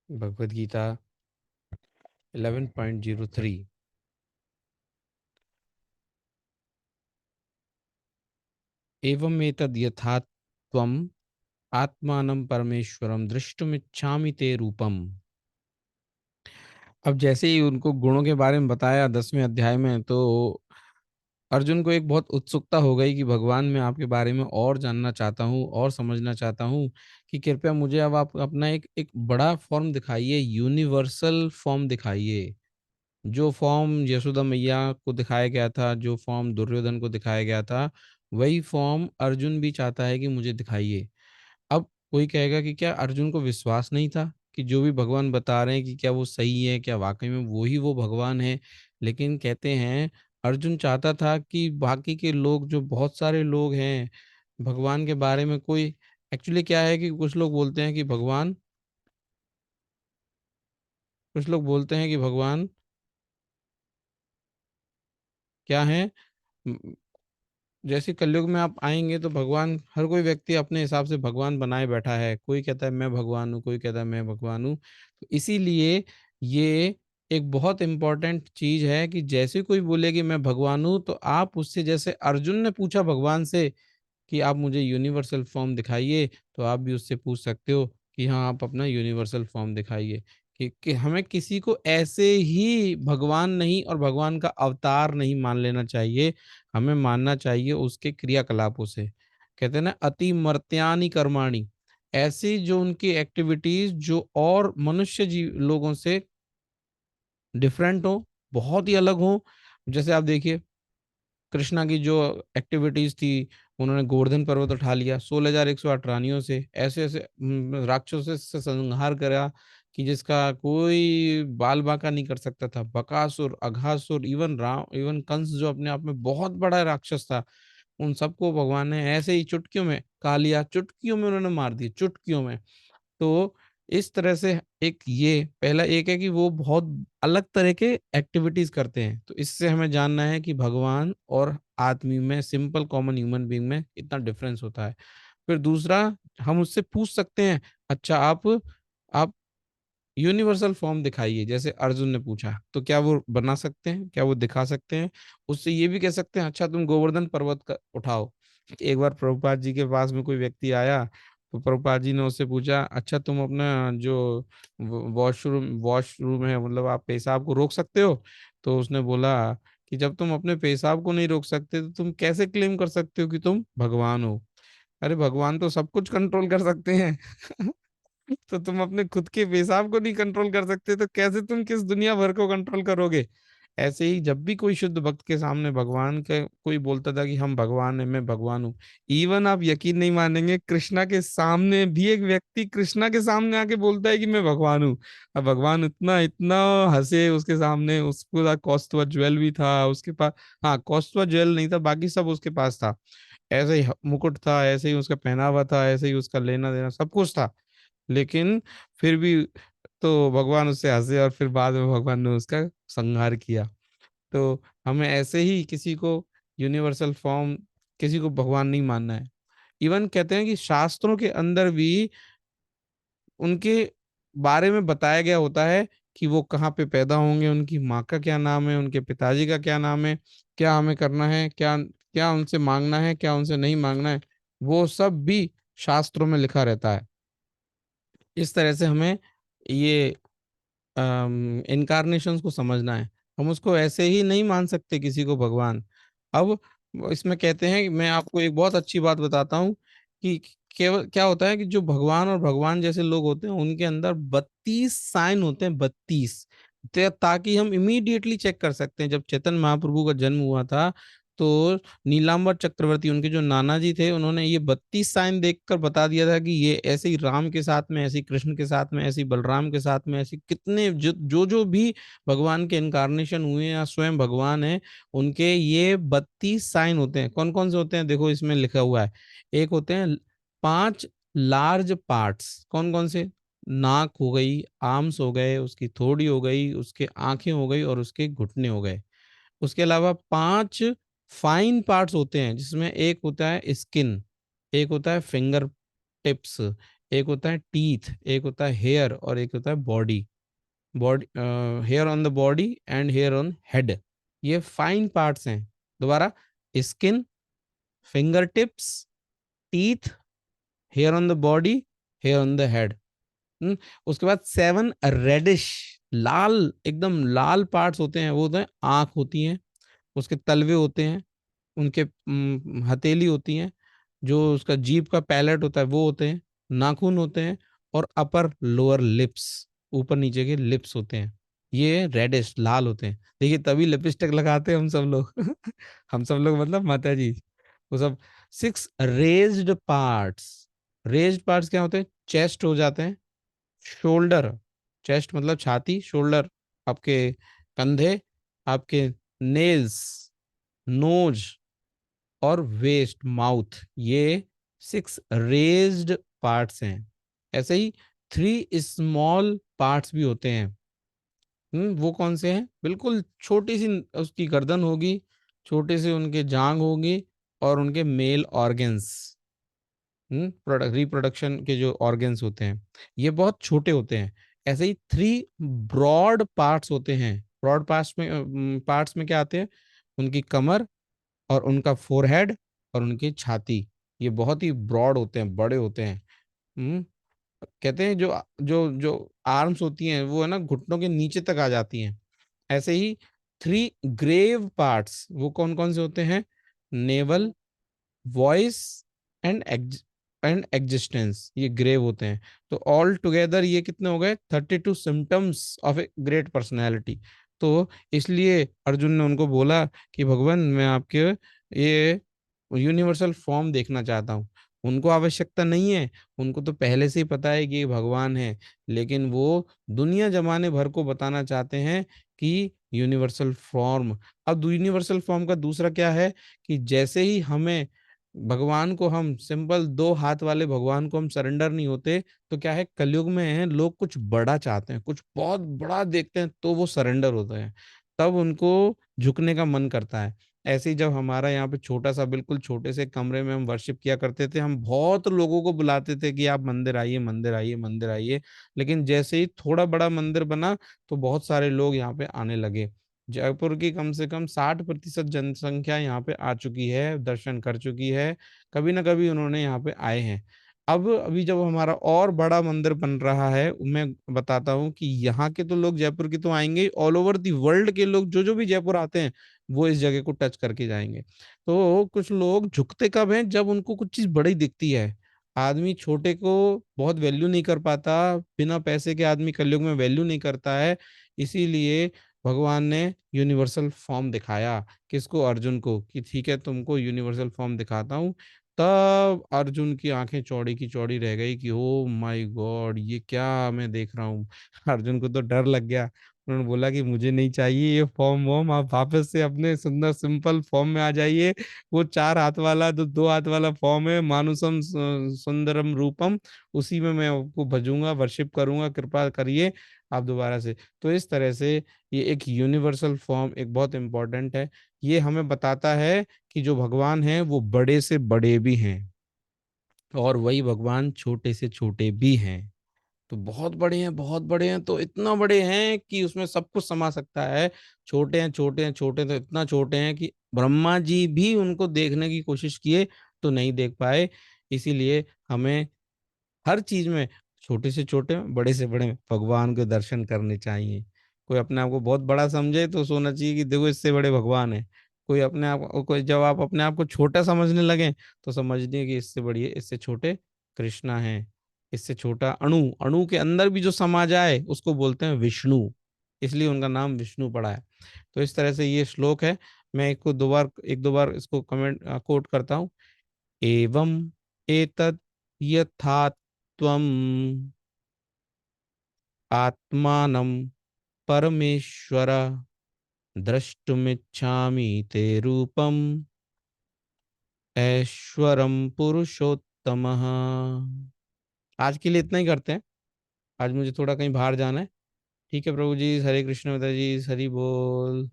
भगवद गीता 11.03। एवमेतद् यथा त्वम् आत्मानं परमेश्वरं दृष्टुमिच्छामि ते रूपम। अब जैसे ही उनको गुणों के बारे में बताया 10वें अध्याय में, तो अर्जुन को एक बहुत उत्सुकता हो गई कि भगवान, मैं आपके बारे में और जानना चाहता हूँ और समझना चाहता हूँ कि कृपया मुझे अब आप अपना एक एक बड़ा फॉर्म दिखाइए, यूनिवर्सल फॉर्म दिखाइए। जो फॉर्म यशोदा मैया को दिखाया गया था, जो फॉर्म दुर्योधन को दिखाया गया था, वही फॉर्म अर्जुन भी चाहता है कि मुझे दिखाइए। अब कोई कहेगा कि क्या अर्जुन को विश्वास नहीं था कि जो भी भगवान बता रहे हैं कि क्या वो सही है, क्या वाक़ई में वो ही वो भगवान है? लेकिन कहते हैं अर्जुन चाहता था कि बाकी के लोग, जो बहुत सारे लोग हैं, भगवान के बारे में कोई, एक्चुअली क्या है कि कुछ लोग बोलते हैं कि भगवान क्या हैं? जैसे कलयुग में आप आएँगे तो भगवान, हर कोई व्यक्ति अपने हिसाब से भगवान बनाए बैठा है। कोई कहता है मैं भगवान हूँ, कोई कहता है मैं भगवान हूँ। तो इसीलिए ये एक बहुत इम्पोर्टेंट चीज़ है कि जैसे कोई बोले कि मैं भगवान हूँ, तो आप उससे, जैसे अर्जुन ने पूछा भगवान से कि आप मुझे यूनिवर्सल फॉर्म दिखाइए, तो आप भी उससे पूछ सकते हो कि हाँ, आप अपना यूनिवर्सल फॉर्म दिखाइए। कि हमें किसी को ऐसे ही भगवान नहीं और भगवान का अवतार नहीं मान लेना चाहिए, हमें मानना चाहिए उसके क्रियाकलापों से। कहते हैं ना, अति मर्त्यानि कर्माणि, ऐसी जो उनकी एक्टिविटीज़ जो और मनुष्य लोगों से डिफरेंट हो, बहुत ही अलग हो। जैसे आप देखिए, कृष्णा की जो एक्टिविटीज़ थी, उन्होंने गोवर्धन पर्वत उठा लिया, 16,108 रानियों से, ऐसे-ऐसे राक्षसों से संहार करा कि जिसका कोई बाल-बांका नहीं कर सकता था। बकासुर, अघासुर, इवन कंस जो अपने आप में बहुत बड़ा राक्षस था, उन सबको भगवान ने ऐसे ही चुटकियों में खा लिया, चुटकियों में उन्होंने मार दिए, चुटकियों में। तो इस तरह से एक ये पहला एक है कि वो बहुत अलग तरह के एक्टिविटीज़ करते हैं। तो इससे हमें जानना है कि भगवान और आदमी में, सिंपल कॉमन ह्यूमन बीइंग में इतना डिफरेंस होता है। फिर दूसरा, हम उससे पूछ सकते हैं, अच्छा आप यूनिवर्सल फॉर्म दिखाइए, जैसे अर्जुन ने पूछा, तो क्या वो बना सकते हैं? क्या वो दिखा सकते हैं? उससे ये भी कह सकते हैं, अच्छा तुम गोवर्धन पर्वत का उठाओ। एक बार प्रभुपाद जी के पास में कोई व्यक्ति आया, तो प्रभुपाद जी ने उससे पूछा, अच्छा तुम अपना जो वॉशरूम है, मतलब आप पेशाब को रोक सकते हो? तो उसने बोला कि जब तुम अपने पेशाब को नहीं रोक सकते, तो तुम कैसे क्लेम कर सकते हो कि तुम भगवान हो? अरे भगवान तो सब कुछ कंट्रोल कर सकते हैं। तो तुम अपने खुद के पेशाब को नहीं कंट्रोल कर सकते, तो कैसे तुम किस दुनिया भर को कंट्रोल करोगे? ऐसे ही जब भी कोई शुद्ध भक्त के सामने भगवान का कोई बोलता था कि हम भगवान हैं, मैं भगवान हूँ। इवन आप यकीन नहीं मानेंगे, कृष्णा के सामने भी एक व्यक्ति कृष्णा के सामने आके बोलता है कि मैं भगवान हूँ। अब भगवान इतना इतना हंसे उसके सामने, उसके पास कौस्तुभ ज्वेल भी था उसके पास। हाँ, कौस्तुभ ज्वेल नहीं था, बाकी सब उसके पास था। ऐसे ही मुकुट था, ऐसे ही उसका पहनावा था, ऐसे ही उसका लेना देना सब कुछ था। लेकिन फिर भी तो भगवान उससे हंसे और फिर बाद में भगवान ने उसका संहार किया। तो हमें ऐसे ही किसी को यूनिवर्सल फॉर्म, किसी को भगवान नहीं मानना है। इवन कहते हैं कि शास्त्रों के अंदर भी उनके बारे में बताया गया होता है कि वो कहाँ पे पैदा होंगे, उनकी माँ का क्या नाम है, उनके पिताजी का क्या नाम है, क्या हमें करना है, क्या क्या उनसे मांगना है, क्या उनसे नहीं मांगना है, वो सब भी शास्त्रों में लिखा रहता है। इस तरह से हमें ये इन्कार्नेशंस को समझना है। हम उसको ऐसे ही नहीं मान सकते किसी को भगवान। अब इसमें कहते हैं कि मैं आपको एक बहुत अच्छी बात बताता हूँ कि केवल क्या होता है कि जो भगवान और भगवान जैसे लोग होते हैं, उनके अंदर 32 साइन होते हैं, 32। ताकि हम इमीडिएटली चेक कर सकते हैं। जब चैतन्य महाप्रभु का जन्म हुआ था, तो नीलांबर चक्रवर्ती, उनके जो नाना जी थे, उन्होंने ये 32 साइन देखकर बता दिया था कि ये ऐसे ही राम के साथ में, ऐसे ही कृष्ण के साथ में, ऐसे ही बलराम के साथ में, ऐसे कितने जो भी भगवान के इनकारनेशन हुए या स्वयं भगवान है, उनके ये 32 साइन होते हैं। कौन कौन से होते हैं? देखो इसमें लिखा हुआ है। एक होते हैं 5 लार्ज पार्ट्स। कौन कौन से? नाक हो गई, आर्म्स हो गए, उसकी थोड़ी हो गई, उसके आंखें हो गई और उसके घुटने हो गए। उसके अलावा 5 फाइन पार्ट्स होते हैं, जिसमें एक होता है स्किन, एक होता है फिंगर टिप्स, एक होता है टीथ, एक होता है हेयर और एक होता है body. Body, hair on the body and hair on head, ये फाइन पार्ट्स हैं। दोबारा, skin, finger tips, teeth, hair on the body, hair on the head. उसके बाद 7 रेडिश, लाल, एकदम लाल पार्ट्स होते हैं, वो होते हैं आंख होती हैं, उसके तलवे होते हैं, उनके हथेली होती हैं, जो उसका जीभ का पैलेट होता है वो होते हैं, नाखून होते हैं, और अपर लोअर लिप्स, ऊपर नीचे के लिप्स होते हैं। ये रेडिश लाल होते हैं। देखिए तभी लिपस्टिक लगाते हैं हम सब लोग। हम सब लोग मतलब माता जी, वो सब। 6 रेज्ड पार्ट्स, रेज्ड पार्ट्स क्या होते हैं? चेस्ट हो जाते हैं, शोल्डर, चेस्ट मतलब छाती, शोल्डर आपके कंधे, आपके नेल्स, नोज, और वेस्ट, माउथ, ये 6 रेज्ड पार्ट्स हैं। ऐसे ही 3 स्मॉल पार्ट्स भी होते हैं। वो कौन से हैं? बिल्कुल छोटी सी उसकी गर्दन होगी, छोटे से उनके जांग होगी, और उनके मेल ऑर्गन्स, प्रोडक्ट रिप्रोडक्शन के जो ऑर्गन्स होते हैं, ये बहुत छोटे होते हैं। ऐसे ही 3 ब्रॉड पार्ट्स होते हैं। ब्रॉड पार्ट्स में क्या आते हैं? उनकी कमर, और उनका फोरहेड, और उनकी छाती, ये बहुत ही ब्रॉड होते हैं, बड़े होते हैं। हम्म कहते हैं जो जो जो आर्म्स होती हैं वो है ना घुटनों के नीचे तक आ जाती हैं। ऐसे ही 3 ग्रेव पार्ट्स, वो कौन कौन से होते हैं? Naval, voice, and and existence, ये ग्रेव होते हैं। तो ऑल टुगेदर ये कितने हो गए? 32 symptoms of a great personality. तो इसलिए अर्जुन ने उनको बोला कि भगवान मैं आपके ये यूनिवर्सल फॉर्म देखना चाहता हूँ। उनको आवश्यकता नहीं है, उनको तो पहले से ही पता है कि ये भगवान है, लेकिन वो दुनिया जमाने भर को बताना चाहते हैं कि यूनिवर्सल फॉर्म। अब यूनिवर्सल फॉर्म का दूसरा क्या है? कि जैसे ही हमें भगवान को, हम सिंपल 2 हाथ वाले भगवान को हम सरेंडर नहीं होते, तो क्या है, कलयुग में है लोग कुछ बड़ा चाहते हैं, कुछ बहुत बड़ा देखते हैं, तो वो सरेंडर होते हैं, तब उनको झुकने का मन करता है। ऐसे ही जब हमारा यहाँ पे छोटा सा, बिल्कुल छोटे से कमरे में हम वर्शिप किया करते थे, हम बहुत लोगों को बुलाते थे कि आप मंदिर आइए, मंदिर आइए, मंदिर आइए। लेकिन जैसे ही थोड़ा बड़ा मंदिर बना, तो बहुत सारे लोग यहाँ पे आने लगे। जयपुर की कम से कम 60% जनसंख्या यहाँ पे आ चुकी है, दर्शन कर चुकी है, कभी ना कभी उन्होंने यहाँ पे आए हैं। अब अभी जब हमारा और बड़ा मंदिर बन रहा है, मैं बताता हूँ कि यहाँ के तो लोग जयपुर के तो आएंगे, ऑल ओवर दी वर्ल्ड के लोग जो जो भी जयपुर आते हैं, वो इस जगह को टच करके जाएंगे। तो कुछ लोग झुकते कब हैं? जब उनको कुछ चीज बड़ी दिखती है। आदमी छोटे को बहुत वैल्यू नहीं कर पाता, बिना पैसे के आदमी कलयुग में वैल्यू नहीं करता है। इसीलिए भगवान ने यूनिवर्सल फॉर्म दिखाया, किसको? अर्जुन को, कि ठीक है तुमको यूनिवर्सल फॉर्म दिखाता हूँ। तब अर्जुन की आंखें चौड़ी की चौड़ी रह गई कि ओ माय गॉड, ये क्या मैं देख रहा हूँ। अर्जुन को तो डर लग गया। उन्होंने बोला कि मुझे नहीं चाहिए ये फॉर्म वॉर्म, आप वापस से अपने सुंदर सिंपल फॉर्म में आ जाइए। वो 4 हाथ वाला, जो 2 हाथ वाला फॉर्म है, मानुसम सुंदरम रूपम, उसी में मैं आपको भजूंगा, वर्शिप करूंगा, कृपा करिए आप दोबारा से। तो इस तरह से ये एक यूनिवर्सल फॉर्म एक बहुत इंपॉर्टेंट है। ये हमें बताता है कि जो भगवान है वो बड़े से बड़े भी हैं, और वही भगवान छोटे से छोटे भी हैं। तो बहुत बड़े हैं, बहुत बड़े हैं, तो इतना बड़े हैं कि उसमें सब कुछ समा सकता है। छोटे हैं, छोटे हैं, छोटे हैं, तो इतना छोटे हैं कि ब्रह्मा जी भी उनको देखने की कोशिश किए तो नहीं देख पाए। इसीलिए हमें हर चीज में, छोटे से छोटे में, बड़े से बड़े में, भगवान के दर्शन करने चाहिए। कोई अपने आप को बहुत बड़ा समझे तो सोचना चाहिए कि देखो इससे बड़े भगवान है। कोई जब आप अपने आप को छोटा समझने लगे, तो समझिए कि इससे बड़ी है, इससे छोटे कृष्णा है, इससे छोटा अणु, अणु के अंदर भी जो समा जाए उसको बोलते हैं विष्णु, इसलिए उनका नाम विष्णु पड़ा है। तो इस तरह से ये श्लोक है। मैं इसको एक दो बार इसको कमेंट कोट करता हूँ। एवं एतत् यथात्वम् आत्मानं परमेश्वर द्रष्टुमिच्छामि ते रूपम् ऐश्वरम पुरुषोत्तमः। आज के लिए इतना ही करते हैं। आज मुझे थोड़ा कहीं बाहर जाना है। ठीक है प्रभु जी, हरे कृष्ण माता जी, हरि बोल।